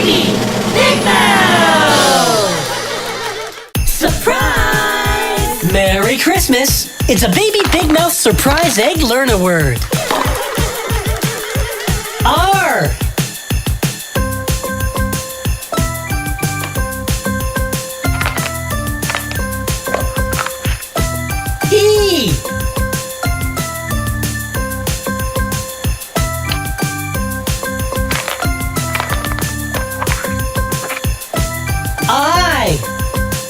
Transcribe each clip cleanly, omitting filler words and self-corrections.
Baby Big Mouth! Surprise! Merry Christmas! It's a Baby Big Mouth surprise egg learner word. R. E. I. N.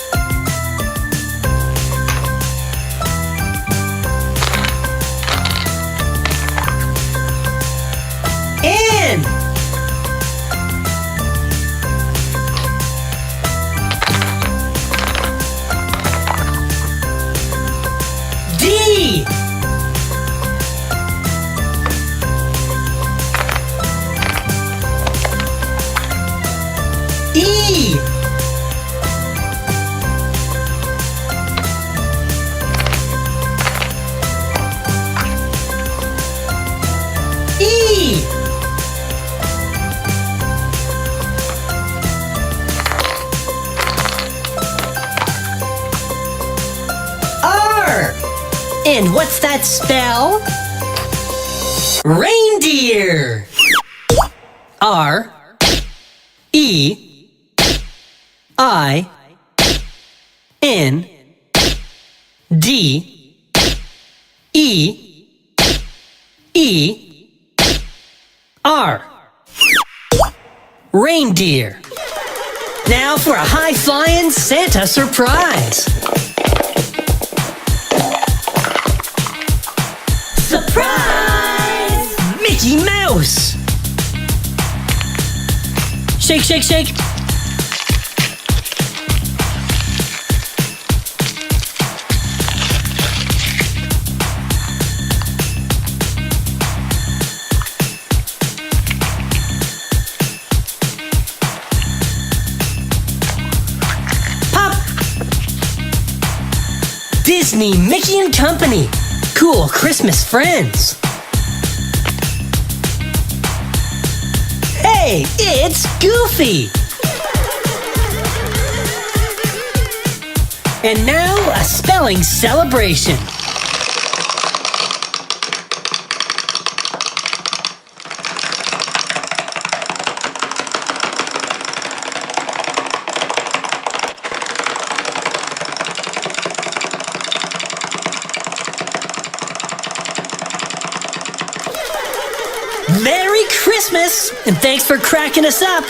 D. E. E. R. And what's that spell? Reindeer. R. E. I. N. D. E. E. R. Reindeer. Now for a high-flying Santa surprise. Surprise! Mickey Mouse. Shake, shake, shake. Pop. Disney, Mickey and Company. Cool Christmas friends. Hey, it's Goofy! And now a spelling celebration. Merry Christmas! And thanks for cracking us up.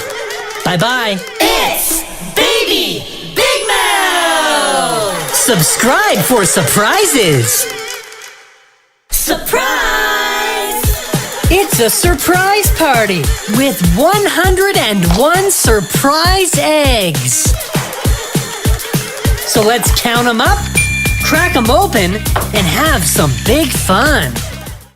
Bye-bye. It's Baby Big Mouth! Subscribe for surprises. Surprise! It's a surprise party with 101 surprise eggs. So let's count them up, crack them open, and have some big fun.